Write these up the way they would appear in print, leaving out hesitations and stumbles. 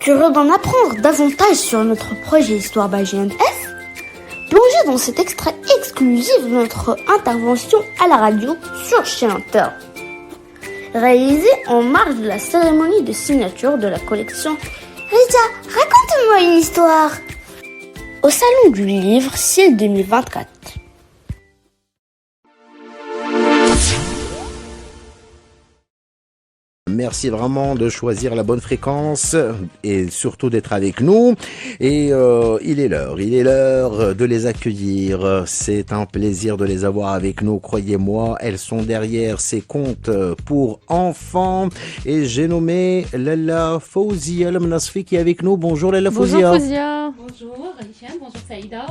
Curieux d'en apprendre davantage sur notre projet Histoire by GNF, plongez dans cet extrait exclusif de notre intervention à la radio sur Chez Inter, réalisée en marge de la cérémonie de signature de la collection Rita, raconte-moi une histoire au Salon du Livre CIL 2024. Merci vraiment de choisir la bonne fréquence et surtout d'être avec nous. Et il est l'heure de les accueillir. C'est un plaisir de les avoir avec nous, croyez-moi. Elles sont derrière ces contes pour enfants. Et j'ai nommé Lalla Fouzia El Mnasfi qui est avec nous. Bonjour Lalla Fouzia. Bonjour Fouzia. Bonjour Hicham, bonjour Saïda.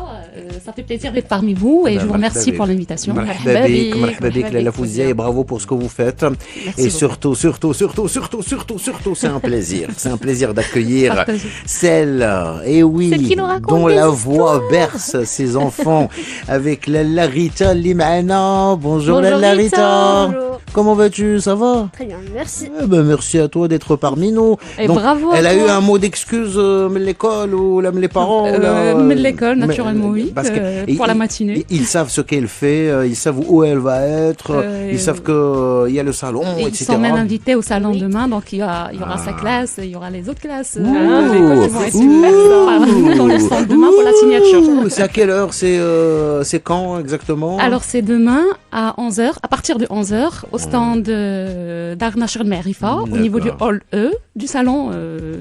Ça fait plaisir d'être parmi vous et je vous remercie pour l'invitation. Marhaba bik Lalla Fouzia et bravo pour ce que vous faites. Merci et beaucoup. surtout, c'est un plaisir. C'est un plaisir d'accueillir celle, et oui, Celle qui nous raconte dont des la histoires. voix berce ses enfants avec Lalla Rita Limana. Bonjour Lalla Rita. Bonjour. Comment vas-tu? Ça va? Très bien, merci. Merci à toi d'être parmi nous. Et Donc, bravo à elle a toi. eu un mot d'excuse de l'école ou les parents Mais de l'école, naturellement, oui, parce que pour la matinée. Ils savent ce qu'elle fait, ils savent où elle va être, ils savent qu'il y a le salon, Et ils etc. sont même invités au salon demain, donc il y aura sa classe, il y aura les autres classes Ouh. de l'école qui vont être dans le salon demain pour la signature. C'est à quelle heure? C'est quand exactement? Alors c'est demain à 11h, à partir de 11h, au stand d'Arnachir Merifa, au niveau du hall E, du salon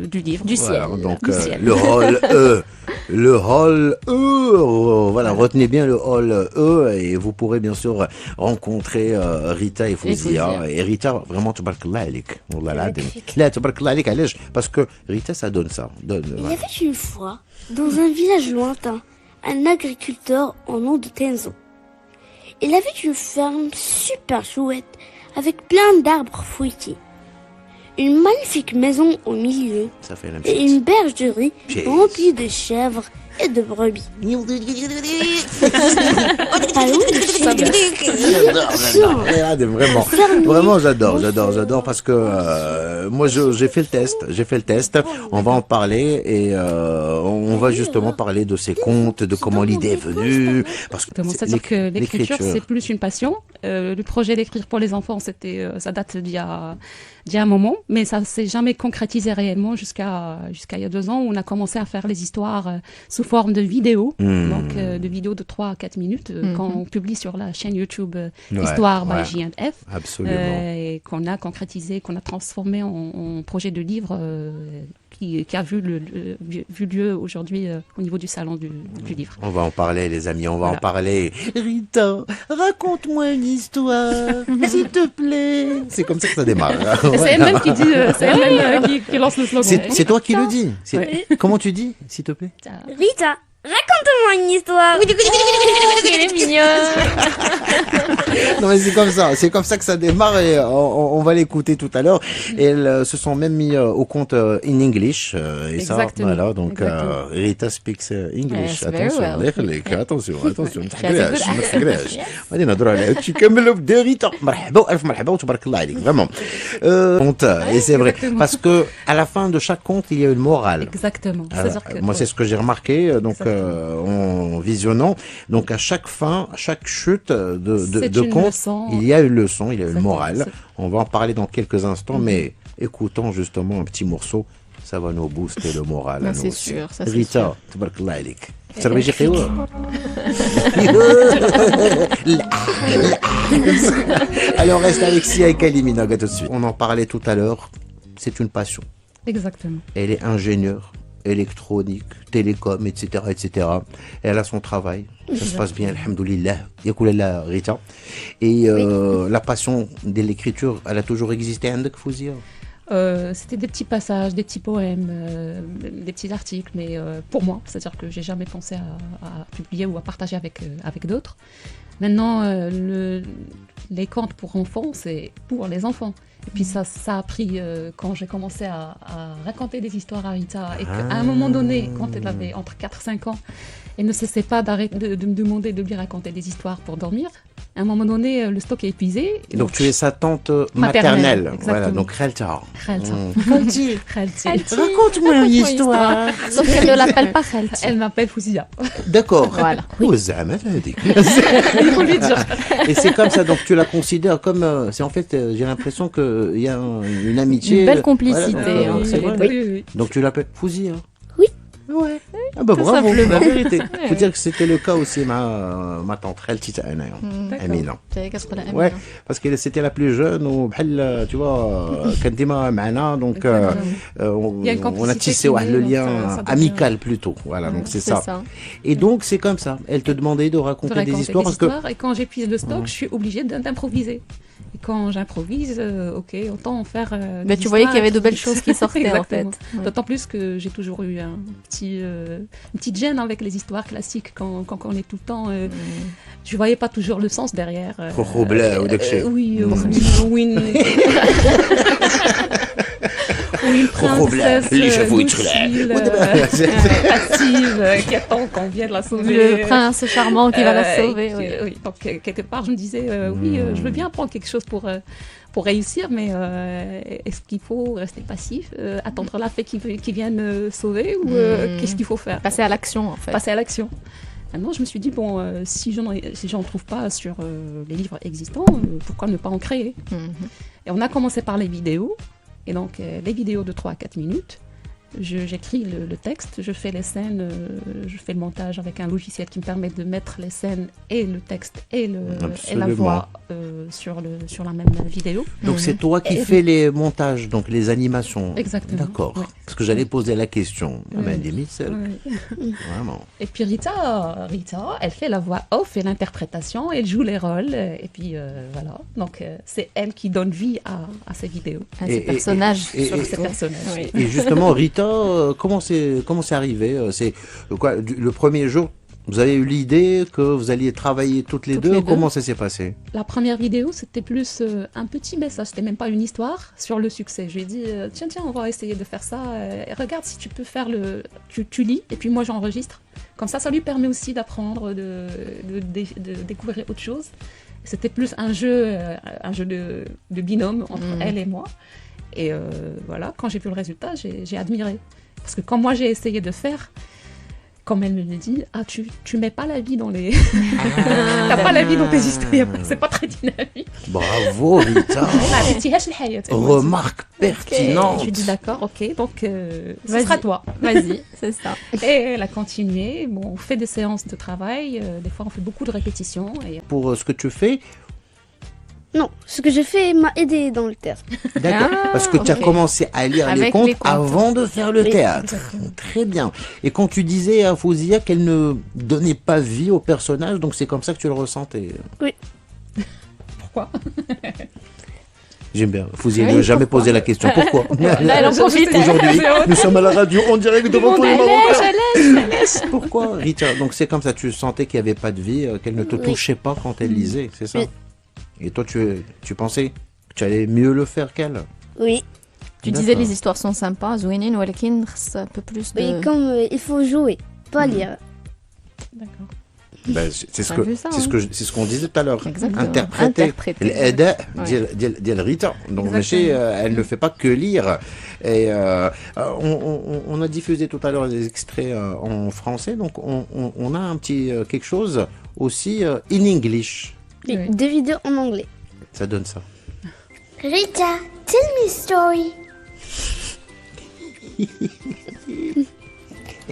du livre, du ciel. Voilà, donc du ciel. le hall E. Le hall E, voilà, retenez bien le hall E et vous pourrez bien sûr rencontrer Rita et Fouzia. Et Rita, vraiment, tabarakallah alik. Wallah l'adem. Là, tabarakallah alik, allez, parce que Rita, ça donne ça. Il y avait une fois, dans un village lointain, un agriculteur au nom de Tenzo. Il avait une ferme super chouette, avec plein d'arbres fruitiers. Une magnifique maison au milieu Ça fait la même et chose. une bergerie Cheers. remplie de chèvres et de brebis. Vraiment, j'adore parce que moi j'ai fait le test, on va en parler et on va justement parler de ces contes, de comment l'idée est venue, parce que C'est-à-dire que l'écriture, c'est plus une passion. Le projet d'écrire pour les enfants, ça date d'il y a un moment, mais ça s'est jamais concrétisé réellement jusqu'à il y a 2 ans où on a commencé à faire les histoires sous forme de vidéos, donc de vidéos de 3 à 4 minutes qu'on publie sur la chaîne YouTube Histoire by GNF, absolument. et qu'on a concrétisé, qu'on a transformé en projet de livre qui a vu lieu aujourd'hui au niveau du salon du livre. On va en parler, les amis, on va Voilà. en parler. Rita, raconte-moi une histoire, s'il te plaît. C'est comme ça que ça démarre. C'est elle-même qui dit, c'est elle-même qui lance le slogan. C'est toi qui le dis. Ouais. Comment tu dis, s'il te plaît? Rita, raconte-moi une histoire. Elle est mignonne. Non mais c'est comme ça que ça démarre et on va l'écouter tout à l'heure. Et elles se sont même mis au compte in English et Exactement. ça voilà donc Exactement. Rita speaks English. Yes, very Attention, well. الله يخليك. attention ما She has a good تحكيهاش ما accent. تحكيهاش. غادي نهضروا عليها هادشي كامل بدا ريتا مرحبا والف مرحبا وتبارك الله عليك vraiment. Conte et c'est vrai Exactement. parce que à la fin de chaque conte il y a une morale. Exactement. C'est-à-dire que Moi, c'est ce que j'ai remarqué donc en visionnant. Donc, à chaque fin, à chaque chute C'est de une conte, leçon. il y a une leçon, il y a une Exactement. morale. On va en parler dans quelques instants, mais écoutons justement un petit morceau. Ça va nous booster le moral. à Non, nous c'est aussi. sûr, ça, c'est Rita, sûr. tabarakallah عليك. تربيجي قوة. Allez, on reste avec Sia et Kalimina tout de suite. On en parlait tout à l'heure. C'est une passion. Exactement. Elle est ingénieure, électronique, télécom, etc., etc. Elle a son travail. Ça se passe bien, alhamdoulilah. Yakoulala Rita. Et la passion de l'écriture, elle a toujours existé, عندك Fouzia? C'était des petits passages, des petits poèmes, des petits articles, mais pour moi, c'est-à-dire que j'ai jamais pensé à publier ou à partager avec d'autres. Maintenant, les contes pour enfants, c'est pour les enfants. Et puis ça a pris quand j'ai commencé à raconter des histoires à Rita et qu'à un moment donné, quand elle avait entre 4 et 5 ans, elle ne cessait pas de me demander de lui raconter des histoires pour dormir. À un moment donné, le stock est épuisé. Et Donc tu es sa tante Maternelle, maternelle. exactement. Voilà, donc Khalta. Khalta. Khalti, Khalti. raconte-moi une histoire. Donc elle ne l'appelle pas Khalti. Elle m'appelle Fouzia. D'accord. Voilà. Oh, Zama, هذيك. Il faut lui dire. Et c'est comme ça, donc tu la considères comme... c'est en fait, j'ai l'impression qu'il y a une amitié... Une belle complicité Voilà, entre c'est les vrai. deux. Oui, oui. Donc tu l'appelles Fouzia. Oui. Ouais. Ah bah Tout bravo, simplement. la vérité. Faut dire que c'était le cas aussi, ma tante Khalti تاعنا. D'accord. Amina. T'avais qu'à se prendre la Ouais, Amina. parce que c'était la plus jeune, ou tu vois, كانت ديما معنا, donc Il y a une on a complicité tissé qui ouais, naît, le donc lien ça devient- amical plutôt. Voilà, donc c'est ça. ça. Et donc c'est comme ça. Elle te demandait de De raconter raconter des histoires parce que Et quand j'épuise le stock, je suis obligée d'improviser. Et quand j'improvise, ok, autant en faire. Mais des tu voyais qu'il y avait de histoires belles choses qui sortaient en fait. Exactement. Ouais. D'autant plus que j'ai toujours eu une petite gêne avec les histoires classiques quand on est tout le temps. Je voyais pas toujours le sens derrière. Coco Blanc ou داك الشيء. Oui, ou une princesse اللي شافوه يدخل. passive qui attend qu'on vienne la sauver. Le prince charmant qui va la sauver. Oui. Oui. Donc quelque part, je me disais, je veux bien prendre quelque chose pour réussir, mais est-ce qu'il faut rester passif, attendre la fée qui vienne sauver, ou qu'est-ce qu'il faut faire? Passer à l'action en fait. Passer à l'action. Maintenant, je me suis dit, bon, si j'en trouve pas sur les livres existants, pourquoi ne pas en créer? Et on a commencé par les vidéos. Et donc, les vidéos de 3 à 4 minutes, j'écris le texte, je fais les scènes, je fais le montage avec un logiciel qui me permet de mettre les scènes et le texte et la voix sur la même vidéo. Donc c'est toi qui Et- fais les montages, donc les animations. Exactement. D'accord. Ouais. Parce que j'allais poser la question. Ah ben, Ouais. des micelles, Ouais. vraiment. Et puis Rita, elle fait la voix off et l'interprétation, elle joue les rôles, et puis voilà. Donc c'est elle qui donne vie à ces vidéos, À Et- ces personnages. sur et- ces personnages. Oui. Et justement, Rita, comment c'est arrivé? C'est quoi le premier jour? Vous avez eu l'idée que vous alliez travailler toutes les Toutes deux. les deux. Comment ça s'est passé? La première vidéo, c'était plus un petit message, c'était même pas une histoire sur le succès. Je lui ai dit, tiens, on va essayer de faire ça. Regarde si tu peux faire tu lis, et puis moi j'enregistre. Comme ça lui permet aussi d'apprendre, de découvrir autre chose. C'était plus un jeu de binôme entre elle et moi. Et voilà, quand j'ai vu le résultat, j'ai admiré. Parce que quand moi j'ai essayé de faire, comme elle me le dit, tu mets pas la vie dans les... T'as pas la vie dans tes histoires, c'est pas très dynamique. Bravo, Rita. Remarque pertinente. Je lui dis d'accord, ok, donc ce Vas-y. sera toi. Vas-y, c'est ça. Et elle a continué. Bon, on fait des séances de travail, des fois on fait beaucoup de répétitions. Et... Pour ce que tu fais, Non, ce que j'ai fait m'a aidé dans le théâtre. d'accord. Ah, Parce que tu as ok. commencé à lire les Avec contes, les contes. avant de faire le Oui, théâtre. Très bien. Et quand tu disais à Fouzia qu'elle ne donnait pas vie au personnage, donc c'est comme ça que tu le ressentais. Pourquoi? J'aime bien. Fouzia Oui, ne jamais pourquoi posé la question. Pourquoi? Là, elle en profite. Aujourd'hui, nous sommes à la radio en direct devant tous les Marocains. Elle laisse. Pourquoi, Rita? Donc c'est comme ça, tu sentais qu'il n'y avait pas de vie, qu'elle ne te Oui. touchait pas quand elle lisait, c'est ça? Oui. Et toi, tu pensais que tu allais mieux le faire qu'elle? Oui, Tu disais les histoires sont sympas, Zouinine, Walakin, c'est un peu plus de... oui, comme il faut jouer, pas lire. D'accord. Ben, c'est ce On a que vu ça, c'est ce hein. que c'est ce qu'on disait tout à l'heure. Exactement. Interpréter Interpréter. l'ada Ouais. ديال Rita. Donc Exactement. Méché, elle ne fait pas que lire. Et on a diffusé tout à l'heure des extraits en français. Donc on a un petit quelque chose aussi in English. Oui, Oui. 2 vidéos en anglais. Ça donne ça. Rita, tell me a story.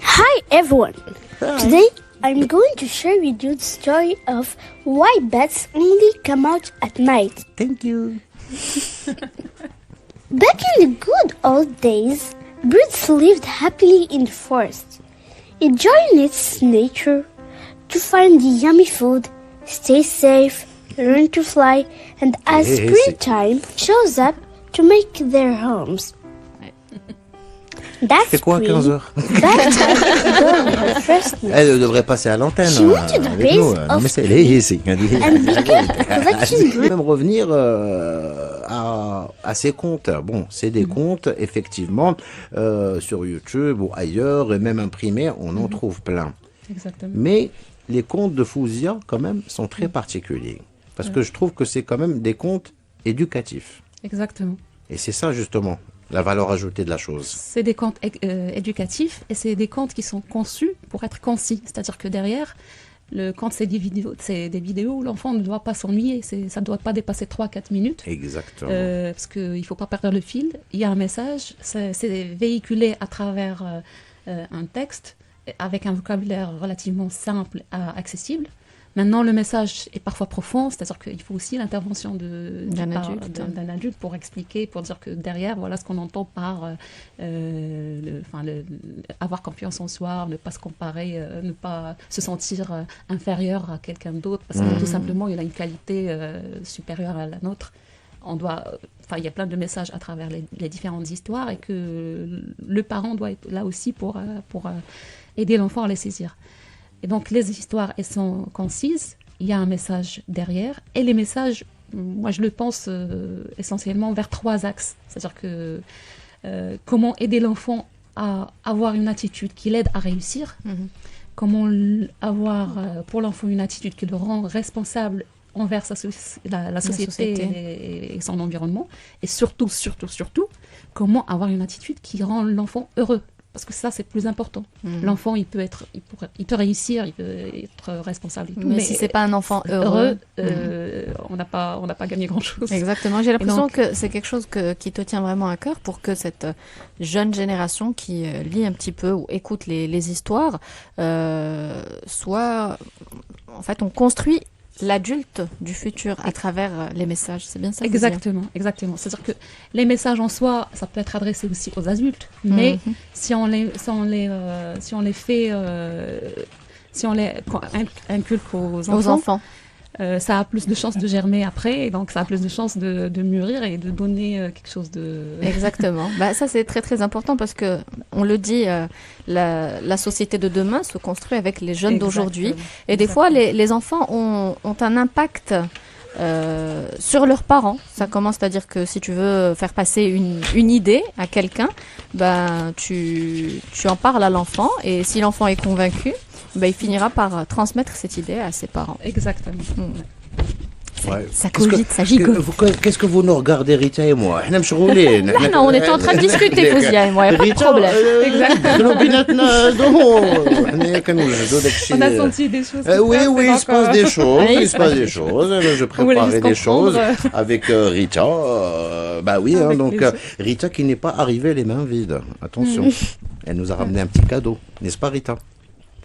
Hi everyone. Today I'm going to share with you the story of why bats only come out at night. Thank you. Back in the good old days, birds lived happily in the forest, enjoying its nature to find the yummy food, stay safe, learn to fly, and as Hey, hey, springtime shows up to make their homes. That's C'est quoi à spring. 15h? That time girl her first nest. Elle devrait passer à l'antenne. She went to the avec nous. base of Mais c'est ici. and began collecting Je vais même revenir à ces contes. Bon, c'est des contes, effectivement, sur YouTube ou ailleurs, et même imprimés, on en trouve plein. Exactement. Mais les contes de Fouzia, quand même, sont très particuliers. Parce que je trouve que c'est quand même des contes éducatifs. Exactement. Et c'est ça, justement, la valeur ajoutée de la chose. C'est des contes éducatifs et c'est des contes qui sont conçus pour être concis. C'est-à-dire que derrière, le conte, c'est des vidéos où l'enfant ne doit pas s'ennuyer. Ça ne doit pas dépasser 3-4 minutes. Exactement. Parce qu'il ne faut pas perdre le fil. Il y a un message, c'est véhiculé à travers un texte avec un vocabulaire relativement simple et accessible. Maintenant, le message est parfois profond, c'est-à-dire qu'il faut aussi l'intervention d'un adulte pour expliquer, pour dire que derrière, voilà ce qu'on entend par avoir confiance en soi, ne pas se comparer, ne pas se sentir inférieur à quelqu'un d'autre, parce que tout simplement, il a une qualité supérieure à la nôtre. Il y a plein de messages à travers les différentes histoires et que le parent doit être là aussi pour aider l'enfant à les saisir. Et donc, les histoires, elles sont concises, il y a un message derrière, et les messages, moi je le pense essentiellement vers 3 axes. C'est-à-dire que comment aider l'enfant à avoir une attitude qui l'aide à réussir, comment avoir pour l'enfant une attitude qui le rend responsable envers la société et son environnement, et surtout, comment avoir une attitude qui rend l'enfant heureux. Parce que ça, c'est plus important. L'enfant, il peut réussir, il peut être responsable et tout. Mais si c'est pas un enfant heureux, on n'a pas gagné grand-chose. Exactement. J'ai l'impression que c'est quelque chose qui te tient vraiment à cœur pour que cette jeune génération qui lit un petit peu ou écoute les histoires soit... En fait, on construit l'adulte du futur à travers les messages, c'est bien ça? Exactement. C'est-à-dire que les messages en soi, ça peut être adressé aussi aux adultes, mais si on les inculque aux enfants, ça a plus de chances de germer après, et donc ça a plus de chances de mûrir et de donner quelque chose de... Exactement. Ça, c'est très, très important parce que, on le dit, la société de demain se construit avec les jeunes d'aujourd'hui. Et des fois, les enfants ont un impact sur leurs parents. Ça commence, c'est-à-dire que si tu veux faire passer une idée à quelqu'un, tu en parles à l'enfant, et si l'enfant est convaincu, il finira par transmettre cette idée à ses parents. Exactement. Ouais. Ça coule vite, ça gigote. Qu'est-ce que vous nous regardez, Rita et moi? Non, on était en train de discuter, Fouzia et moi, il n'y a pas de problème. On a senti des choses. Oui, il se passe des choses. Je préparais des choses avec Rita. Donc Rita qui n'est pas arrivée les mains vides. Attention, elle nous a ramené un petit cadeau, n'est-ce pas, Rita?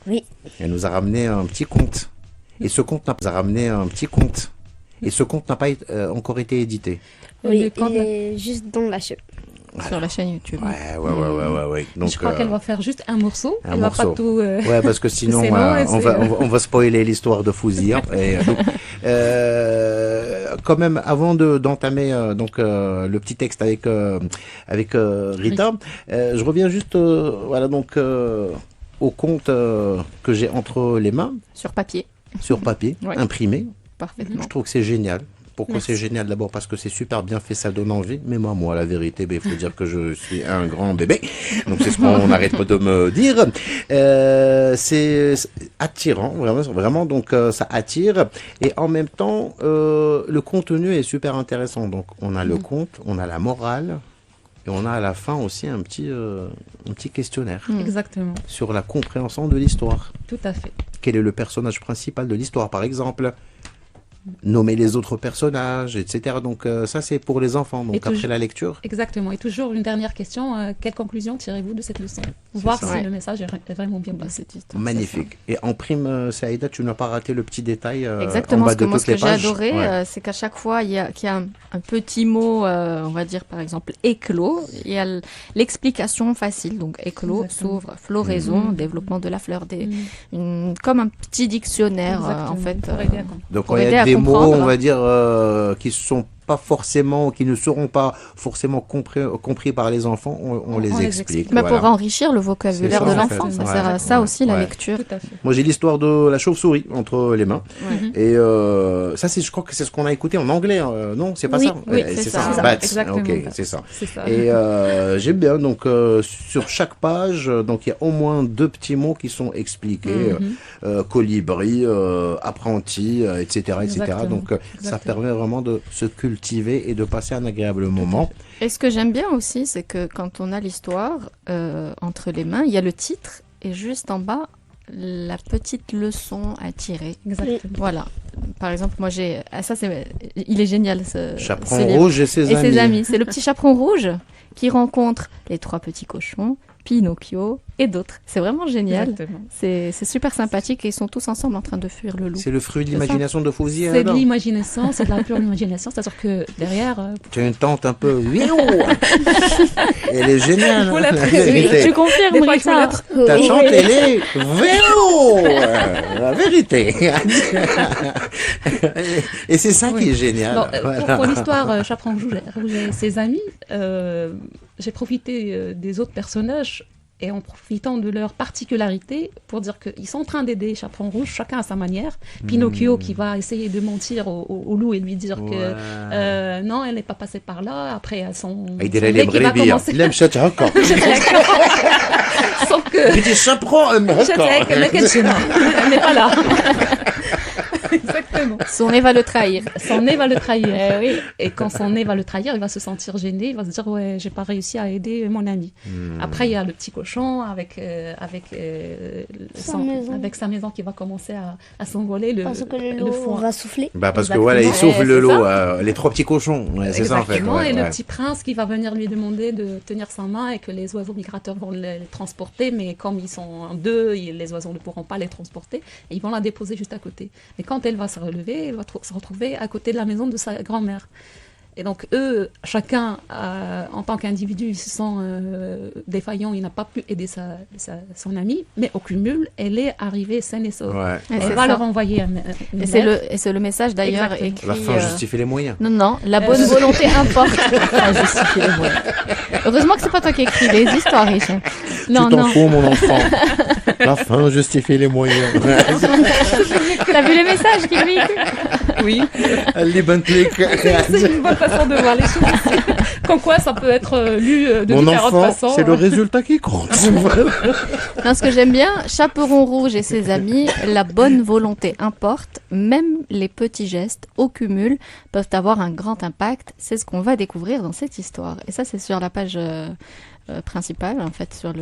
Oui. Elle nous a ramené un petit conte. Et ce conte n'a pas encore été édité. Oui, il est juste dans la chaîne. Sur la chaîne YouTube. Ouais. Donc, je crois qu'elle va faire juste un morceau. Elle va pas tout. Ouais, parce que sinon, on va spoiler l'histoire de Fouzia. Quand même, avant d'entamer le petit texte avec Rita, je reviens juste au conte que j'ai entre les mains. Sur papier, Imprimé. Parfaitement. Je trouve que c'est génial. Pourquoi c'est génial? D'abord parce que c'est super bien fait, ça donne envie. Mais moi, la vérité, il faut dire que je suis un grand bébé. Donc c'est ce qu'on n'arrête pas de me dire. C'est attirant, vraiment. Donc ça attire. Et en même temps, le contenu est super intéressant. Donc on a le conte, on a la morale. Et on a à la fin aussi un petit questionnaire. Exactement. Sur la compréhension de l'histoire. Tout à fait. Quel est le personnage principal de l'histoire, par exemple? Nommer les autres personnages, etc. Donc ça, c'est pour les enfants, donc après la lecture. Exactement. Et toujours une dernière question. Quelle conclusion tirez-vous de cette leçon? Voir si le message est vraiment bien passé. Magnifique. Et en prime, Saïda, tu n'as pas raté le petit détail exactement, en bas de toutes les pages. Ce que j'ai adoré, c'est qu'à chaque fois, qu'il y a un petit mot, on va dire par exemple éclos, il y a l'explication facile. Donc éclos s'ouvre, floraison, développement de la fleur, comme un petit dictionnaire en fait. Pour aider à comprendre. Donc il y a des mots, on va dire, qui sont pas forcément, qui ne seront pas forcément compris par les enfants, on les explique. Mais voilà. pour enrichir le vocabulaire de l'enfant, ça sert à ça aussi, la lecture. Tout à fait. Moi, j'ai l'histoire de la chauve-souris entre les mains. Et ça, je crois que c'est ce qu'on a écouté en anglais. Non, c'est pas ça. Oui, c'est ça. Bats. Exactement. Ok, c'est ça. C'est ça. Et j'aime bien. Donc, sur chaque page, donc il y a au moins 2 petits mots qui sont expliqués. Colibri, apprenti, etc., etc. Exactement. Donc, ça permet vraiment de se cultiver et de passer un agréable moment. Et ce que j'aime bien aussi, c'est que quand on a l'histoire entre les mains, il y a le titre et juste en bas, la petite leçon à tirer. Exactement. Voilà. Par exemple, moi j'ai... Ah, ça, il est génial, ce Chaperon livre. rouge et ses amis. C'est le petit chaperon rouge qui rencontre les 3 petits cochons, Pinocchio et d'autres. C'est vraiment génial. Exactement. C'est super sympathique et ils sont tous ensemble en train de fuir le loup. C'est le fruit de l'imagination de Fouzi. C'est de l'imagination, c'est de la pure imagination. C'est-à-dire que derrière... Tu as une tante un peu... Elle est géniale. Faut la la préciser. vérité. Tu confirmes, Des fois, il faut Rita? l'être. Ta tante, elle est vélo. La vérité. Et c'est ça qui est génial. Non, Voilà. pour l'histoire Chaperon rouge et ses amis, j'ai profité des autres personnages et en profitant de leur particularité pour dire qu'ils sont en train d'aider Chaperon rouge, chacun à sa manière. Pinocchio qui va essayer de mentir au loup et lui dire que non, elle n'est pas passée par là. Après, elles sont... Il dirait les brebis. Il aime ça encore. Sauf que... Il dit chaperon, Elle n'est pas là. Exactement. Son nez va le trahir. Son nez va le trahir. Oui. Et quand son nez va le trahir, il va se sentir gêné. Il va se dire ouais, j'ai pas réussi à aider mon ami. Après, il y a le petit cochon avec sa maison qui va commencer à s'envoler. Parce que le lot foin. va souffler. Bah parce que Exactement. voilà, il sauve Ouais, le c'est lot, les 3 petits cochons. Ouais, c'est ça en fait. Exactement. Ouais, Et le ouais. petit prince qui va venir lui demander de tenir sa main et que les oiseaux migrateurs vont les transporter, mais comme ils sont en 2, les oiseaux ne pourront pas les transporter et ils vont la déposer juste à côté. Mais quand elle va se relever, elle va se retrouver à côté de la maison de sa grand-mère. Et donc eux, chacun, en tant qu'individu, ils se sent défaillant, il n'a pas pu aider son ami, mais au cumul, elle est arrivée saine et sauve. Ouais. Et Elle c'est va ça. leur envoyer Et c'est le message d'ailleurs Exactement. écrit. La fin justifie les moyens. Non, la bonne volonté importe. Ah, justifie les moyens. Heureusement que c'est pas toi qui écris les histoires, Richard. Non, Tu t'en non. fous, mon enfant. La fin justifie les moyens. T'as vu les messages qu'il lui écrit? Oui, Les Bentley. c'est une bonne façon de voir les choses. Comme quoi, ça peut être lu de Mon différentes enfant, façons. c'est le résultat qui compte. Non, ce que j'aime bien, Chaperon rouge et ses amis, la bonne volonté importe. Même les petits gestes, au cumul, peuvent avoir un grand impact. C'est ce qu'on va découvrir dans cette histoire. Et ça, c'est sur la page principale, en fait, sur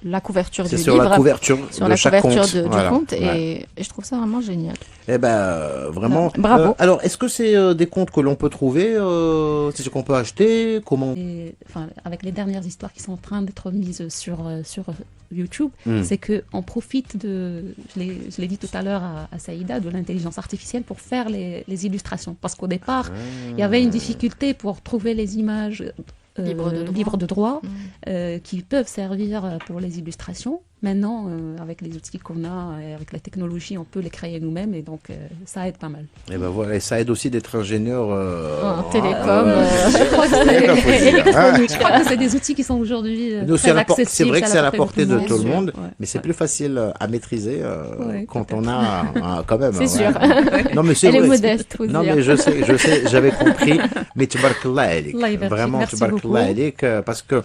la couverture du C'est livre. sur la couverture Sur de la chaque couverture conte. du Voilà. conte. Ouais. Et je trouve ça vraiment génial. Eh ben, vraiment. Bravo. Alors, est-ce que c'est des contes que l'on peut trouver C'est ce qu'on peut acheter Comment Et, enfin, avec les dernières histoires qui sont en train d'être mises sur YouTube, c'est qu'on profite je l'ai dit tout à l'heure à Saïda, de l'intelligence artificielle pour faire les illustrations. Parce qu'au départ, il y avait une difficulté pour trouver les images libres de droit qui peuvent servir pour les illustrations. Maintenant, avec les outils qu'on a, et avec la technologie, on peut les créer nous-mêmes et donc ça aide pas mal. Eh ben voilà, et ça aide aussi d'être ingénieur En télécom. Je crois que électronique. c'est des outils qui sont aujourd'hui Donc, très c'est accessibles. vrai que c'est à la portée de tout le monde, Ouais. mais c'est plus facile à maîtriser Ouais, quand peut-être. on a quand même. C'est ouais. sûr. Non mais c'est Elle est vrai. modeste, faut Non dire. mais je sais, j'avais compris. Mais tubarakallah alik. Allah yabarak. Vraiment Merci tubarakallah beaucoup. alik, parce que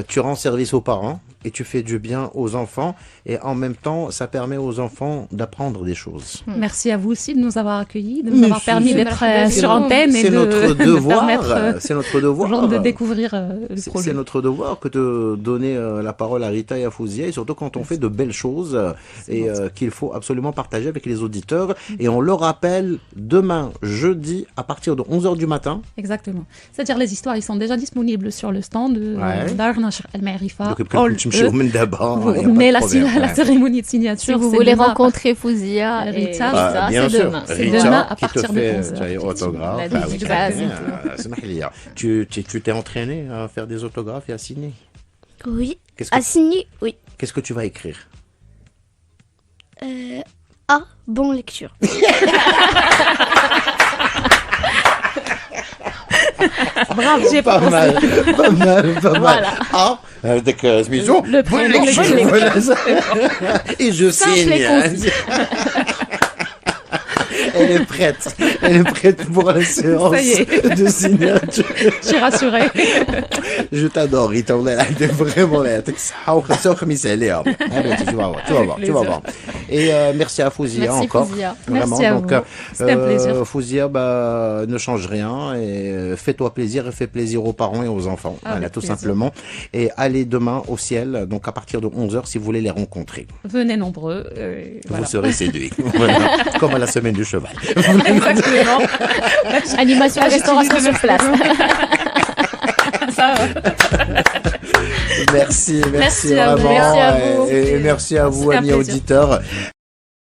tu rends service aux parents et tu fais du bien aux enfants et en même temps ça permet aux enfants d'apprendre des choses. Merci à vous aussi de nous avoir accueillis, de Mais nous avoir si, permis c'est d'être merci sur beaucoup. antenne et C'est de, notre de devoir. permettre C'est notre aux devoir. gens de découvrir le projet. C'est notre devoir que de donner la parole à Rita et à Fouzia, et surtout quand on fait de belles choses et qu'il faut absolument partager avec les auditeurs. Et on le rappelle, demain, jeudi, à partir de 11h du matin. Exactement. C'est-à-dire les histoires, ils sont déjà disponibles sur le stand de Ouais. Dar Nashr Al Marifa. Donc, après, tu me chies au Mende d'abord, y a pas de Mais la problème, ouais. cérémonie de signature, Si vous c'est voulez demain. rencontrer Fouzia et Rita, Rita, bien c'est sûr. demain. C'est Rita, demain à qui te partir de fait, 11h, tu as autographe. La Ah oui, dédicace. c'est mahlia. Tu t'es entraîné à faire des autographes et à signer. Oui. Qu'est-ce que, À signer, oui. qu'est-ce que tu vas écrire? Bonne lecture. Bravo. J'ai pas mal, pas mal, pas mal. Voilà. Ah, avec Smithson, Le prénom, voilà ça. Et je Simple signe. et concis. Elle est prête pour la séance Ça y est. de signature. Je suis rassurée. Je t'adore, Rita, t'es vraiment là. Tu vas voir. Et merci à Fouzia Merci, encore. Fouzia. Vraiment, Merci à donc, vous. C'était un plaisir. Fouzia, ne change rien et fais-toi plaisir et fais plaisir aux parents et aux enfants. Avec Voilà, tout plaisir. simplement. Et allez demain au ciel, donc à partir de 11h si vous voulez les rencontrer. Venez nombreux. Voilà. Vous serez séduits. Voilà. Comme à la semaine du cheval. Exactement. Animation et restauration sur place. Ça, Merci Merci à vous. vraiment. Merci à vous. Et merci à vous, C'était un amis plaisir. auditeurs.